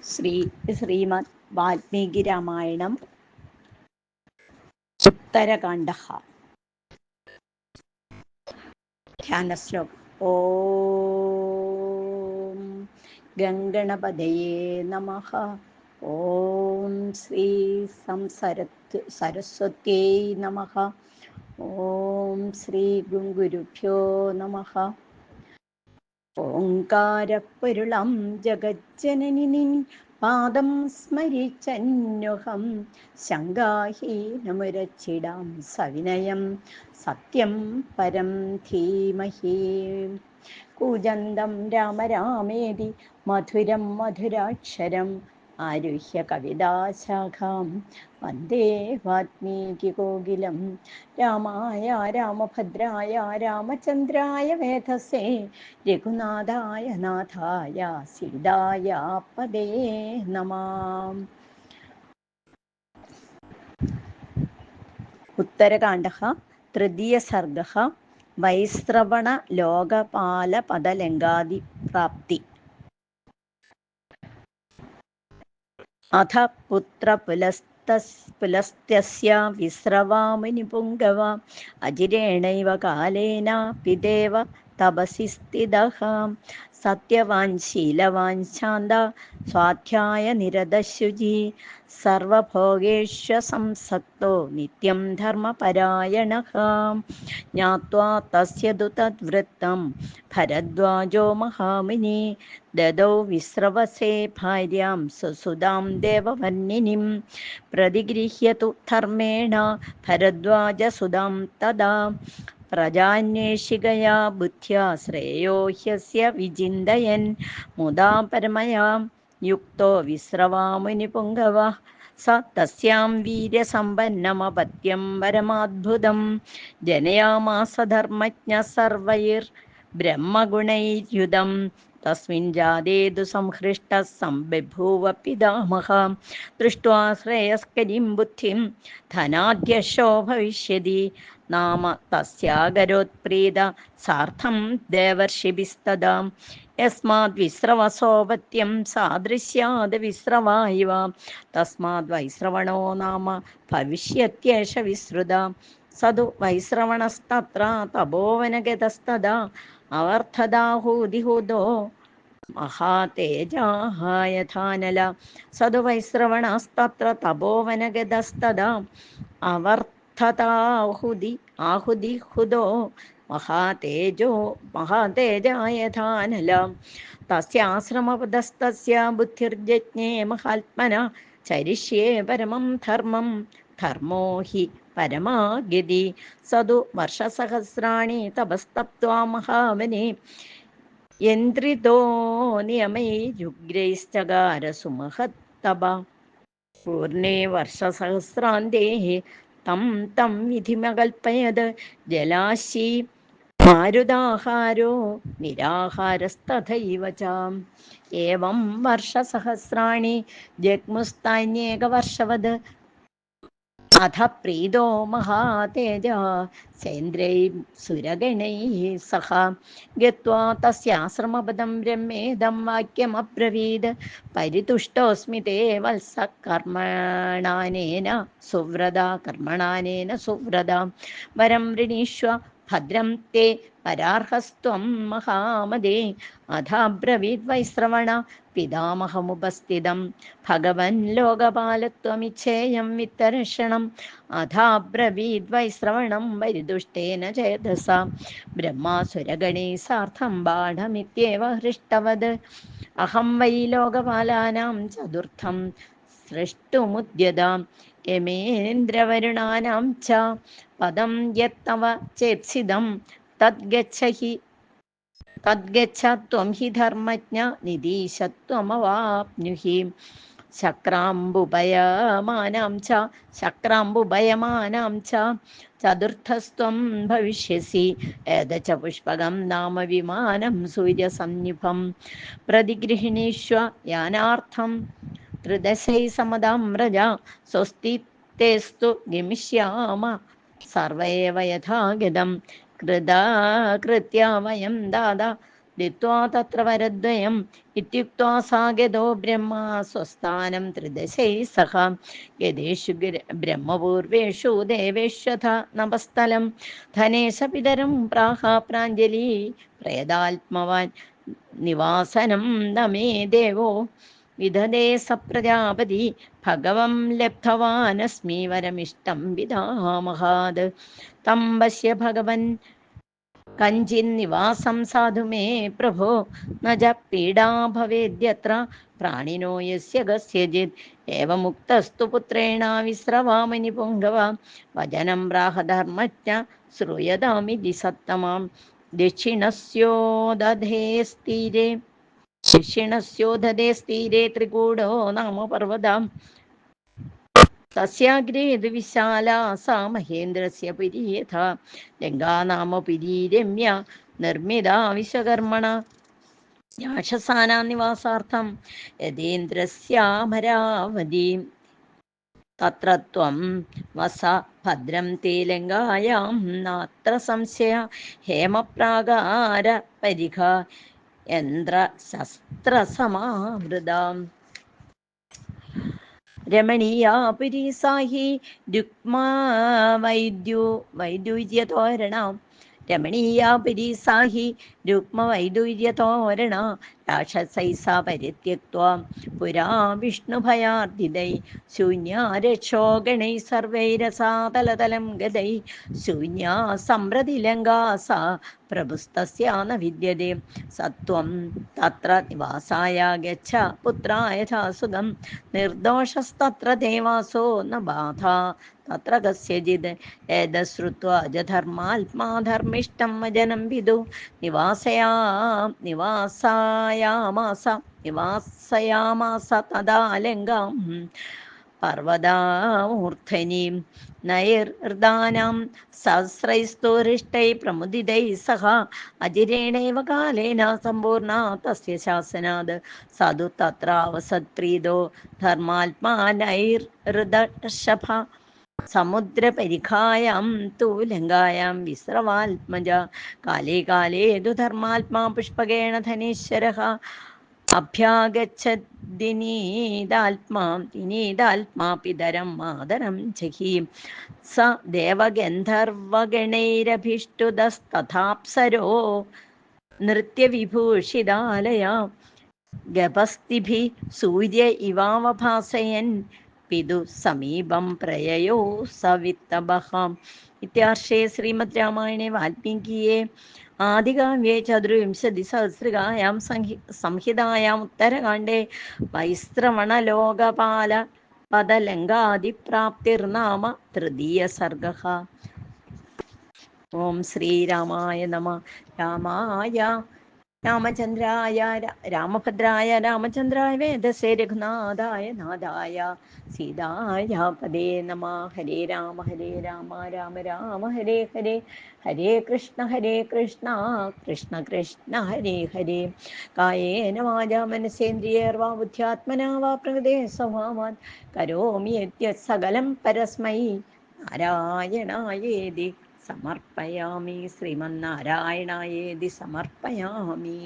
ശ്രീമദ് വാൽമീകി രാമായണം ഉത്തരകാണ്ഡഃ. ധ്യാനശ്ലോകം. ഓം ഗംഗണപതയേ നമഃ. ഓം ശ്രീ സരസ്വത്यै നമഃ. ഓം ശ്രീ ഗുരുഭ്യോ നമഃ. ഓംകാരപ്പൊരുളം ജഗജ്ജനനി നിൻ പാദം സ്മരിച്ചന്വഹം ശങ്കാഹീനമുരച്ചിടാം സവിനയം സത്യം പരം ധീമഹി. കൂജന്തം രാമ രാമേതി മധുരം മധുരാക്ഷരം ആരുഹ്യ കവിതാശാഖാം വന്ദേ വാൽമീകികോകിലം. രാമായ രാമഭദ്രായ രാമചന്ദ്രായ വേധസേ രഘുനാഥായ നാഥായ സീതായ പദേ നമഃ. ഉത്തരകാണ്ഡഃ. തൃതീയ സർഗഃ. വൈശ്രവണ ലോകപാലപദലങ്കാദി പ്രാപ്തി. അഥ പുത്രപുലസ്ത്യസ്യ വിസ്രവാമുനിപുംഗവ അജിരേണൈവ കാലേന പിതേവ തപസി സ്ഥിതഃ. സത്യവാൻ ശീലവാൻ ശാന്ത സ്വാധ്യായ നിരതശുചി സർവഭോഗേഷ്വസംസക്തോ നിത്യം ധർമ്മപരായണഃ. ജ്ഞാത്വാ തസ്യ തു തദ്വൃത്തം ഭരദ്വാജോ മഹാമുനി ദദൗ വിസ്രവസേ ഭാര്യാം സുസുതാം ദേവവർണിനിം. പ്രതിഗൃഹ്യ തു ധർമ്മേണ ഭരദ്വാജസുതാം തദാ പ്രജാന്വേഷികയാ ബുദ്ധ്യാ ശ്രേയോ ഹ്യസ്യ വിചിന്തയൻ. മുദാ പരമയാ യുക്തോ വിസ്രവാമുനിപുംഗവഃ സ തസ്യാം വീര്യസമ്പന്നമപത്യം പരമാദ്ഭുതം ജനയാമാസ ധർമ്മജ്ഞ സർവൈർബ്രഹ്മഗുണൈര്യുതം. തസ്മിൻ ജാതേ തു സംഹൃഷ്ടഃ സംബഭൂവ പിതാമഹഃ. ദൃഷ്ട്വാ ശ്രേയസ്കരിം ബുദ്ധിം ധനാഢ്യശോ ഭവിഷ്യതി നാമ തസ്യാകരോത്പ്രീത സാർത്ഥം ദേവർഷിഭിസ്തദാ. യസ്മാദ് വിസ്രവസോപത്യം സാദൃശ്യാദ് വിസ്രവാ ഇവ തസ്മാദ് വൈശ്രവണോ നാമ ഭവിഷ്യത്യേഷ വിശ്രുത. സതു വൈശ്രവണസ്തത്ര തപോവനഗതസ്തദാ അവർദ്ധദാഹൂതിഹൂതോ മഹാതേജായഥാനല. സതു വൈശ്രവണസ്തത്ര തപോവനഗതസ്തദാ അവർദ്ധദാഹുതിഹുതോ മഹാതേജായഥാനല. തസ്യാശ്രമപദസ്തസ്യ ബുദ്ധിർജജ്ഞേ മഹാത്മന ചരിഷ്യേ പരമം ധർമ്മം ധർമ്മോ ഹി പരമാ ഗതി. സതു വർഷസഹസ്രാണി തപസ്തപ്ത്വാ മഹാവനെ യന്ത്രിതോ നിയമൈരുഗ്രൈശ്ചകാര സുമഹത്തപ. പൂർണേ വർഷസഹസ്രാന്തേ തം തം വിധിമകൽപ്പയത് ജലാശി മാരുതാഹാരോ നിരാഹാരസ്തഥൈവ ച. ഏവം വർഷസഹസ്രാണി ജഗ്മുസ്താന്യേകവർഷവത്. അഥ പ്രീതോ മഹാതേജഃ സേന്ദ്രൈഃ സുരഗണൈഃ സഹ ഗത്വാ തസ്യാശ്രമപദം ബ്രഹ്മേദം വാക്യമബ്രവീത്. പരിതുഷ്ടോസ്മി തേ വത്സഃ കർമ്മണാനേന സുവ്രത വരം വൃണീഷ്വ ഭദ്രം തേ പരാർഹസ്ത്വം മഹാമദേ. അഥാബ്രവീദ് വൈശ്രവണ പിതാമഹമുപസ്ഥിതം ഭഗവൻ ലോകപാലത്വമിച്ഛേയം വിത്തർഷണം. അഥാബ്രവീദ് വൈശ്രവണം പരിതുഷ്ടേന ചേതസ ബ്രഹ്മാസുരഗണൈ സാർത്ഥം ബാഢമിത്യേവ ഹൃഷ്ടവത്. അഹം വൈ ലോകപാലാനാം ചതുർത്ഥം സൃഷ്ടുമുദ്യതാം യമേന്ദ്രവരുണാനാം ച പദം യത്തവ ചേത്സിതം തദ്ഗച്ഛ ത്വം ഹി ധർമ്മജ്ഞ നിധീശത്വമവാപ്നുഹി. ശക്രാംബുഭയമാനാം ച ചതുർത്ഥസ്ത്വം ഭവിഷ്യസി. ഏതച്ച പുഷ്പകം നാമ വിമാനം സൂര്യസന്നിഭം. പ്രതിഗൃഹിണീഷ്വ യാനാർത്ഥം ത്രിദശൈ സമതാം വ്രജ. സ്വസ്തി തേസ്തു ഗമിഷ്യാമ സർവൈവ യഥാഗതം. കൃത്യ വയം ദാത ദിത്വാ തത്ര വരദ്വയം ഇത്യുക്ത്വാ സാഗതോ ബ്രഹ്മ സ്വസ്ഥാനം ത്രിദശൈ സഹ യതേഷു ബ്രഹ്മപൂർവേഷു ദേവേശ്വഥ നഭസ്ഥലം ധനേശ പിതരം പ്രാഹ പ്രാഞ്ജലി പ്രേതാത്മവാൻ നിവാസനം ദമേ ദേവോ വിദധേ സപ്രജാപതി ഭഗവം ലബ്ധവാനസ്മി വരമിഷ്ടം വിധാമഹാത് തം പശ്യ ഭഗവൻ കഞ്ചിന്നിവാസം സാധു മേ പ്രഭോ ന ച പീഡാ ഭവേദ്യത്ര പ്രാണിനോ യസ്യ കസ്യചിത് ഏവമുക്തസ്തു പുത്രേണ വിശ്രവാമനി പുങ്കവ വചനം പ്രാഹധർമ്മജ്ഞ ശ്രൂയതാമിതി സത്തമാം ദക്ഷിണസ്യോദധേ സ്ഥിരേ ത്രികൂടോ നാമ പർവ്വതാം തസ്യാഗ്രേ വിശാലാ സാ മഹേന്ദ്രസ്യ പുരി യഥാ ലങ്കാ നാമ പുരി രമ്യ നിർമ്മിതാ വിശ്വകർമ്മണ രാക്ഷസാനാം നിവാസാർത്ഥം യതീന്ദ്രസ്യാമരാവതി തത്ര ത്വം വസ ഭദ്രം തേ ലങ്കായാം നാത്ര സംശയ ഹേമപ്രാകാര പരിഘ യന്ത്രശസ്ത്രസമാവൃതാം രമണീയാ പുരി സാഹി രുക്മാ വൈദ്യുര്യതോരണ രമണീയാ പുരി സാഹി രുക്മവൈദൂര്യതോരണ രാക്ഷസൈസാ പരിത്യക്ത്വാ പുരാ വിഷ്ണുഭയാർദിതൈ ശൂന്യാ രക്ഷോ ഗണൈ സർവൈരസാതലതലം ഗതൈ ശൂന്യാ സമ്പ്രതി ലങ്കാ സാ പ്രഭുസ്തസ്യാ ന വിദ്യതേ സത്വം തത്ര നിവാസായ ഗച്ഛ പുത്രായ യഥാസുഖം നിർദോഷസ്തത്ര ദേവാസോ ന ബാധ തത്ര കസ്യചിത് ഏതശ്രുത്വാ ധർമാത്മാ ധർമ്മിഷ്ടം വചനം വിദു നിവാസയാമാസ തദാ ലങ്കാം പർവ്വതാമൂർധനീം നൈർദാനം സഹസ്രൈസ്തോരിഷ്ടൈ പ്രമുദിതൈ സഹ അജിരേണൈവ കാലേന സമ്പൂർണ തസ്യ ശാസനാത് സതു തത്രാവസത്പ്രീതോ ധർമാത്മാ നൈർഹൃദർഷഭ സമുദ്രപരിഖായാം തു ലങ്കായാം വിസ്രവാത്മജ കാലേ കാലേ തു ധർമാത്മാ പുഷ്പകേണ ധനീശ്വരഃ അഭ്യാഗച്ഛദ്ദിനീതാത്മാ പിതരം മാതരം ജഹീം സ ദേവഗന്ധർവഗണൈരഭിഷ്ടുതസ്തഥാപ്സരോ നൃത്യവിഭൂഷിതാലയ ഗപസ്തിഭി സൂര്യ ഇവാവഭാസയൻ പിതു സമീപം പ്രയയോ സവിത്തബഹാം. ഇത്യാർഷേ ശ്രീമദ് രാമായണേ വാൽമീകിയെ ആദികാവ്യേ ചതുർവിംശതിസഹസ്രികായാം സംഹിതായാം ഉത്തരകാണ്ഡേ വൈശ്രവണലോകപാല പദലങ്കാദിപ്രാപ്തിർനാമ തൃതീയ സർഗഃ. ഓം ശ്രീരാമായ നമ. രാമായ രാമചന്ദ്രായ രാമഭദ്രായ രാമചന്ദ്രായ വേദസേ രഘുനാഥായ നാഥായ സീതായ പദേ നമ. ഹരേ രാമ രാമ രാമ ഹരേ ഹരേ, ഹരേ കൃഷ്ണ കൃഷ്ണ കൃഷ്ണ ഹരേ ഹരേ. കായേന വാചാ മനസേന്ദ്രിയൈർവാ ബുദ്ധ്യാത്മനാ വാ പ്രകൃതേ സ്വഭാവാൻ കരോമി യദ്യത് സകലം പരസ്മൈ നാരായണായേതി സമർപ്പയാമി. ശ്രീമന്നാരായണായേതി സമർപ്പയാമി.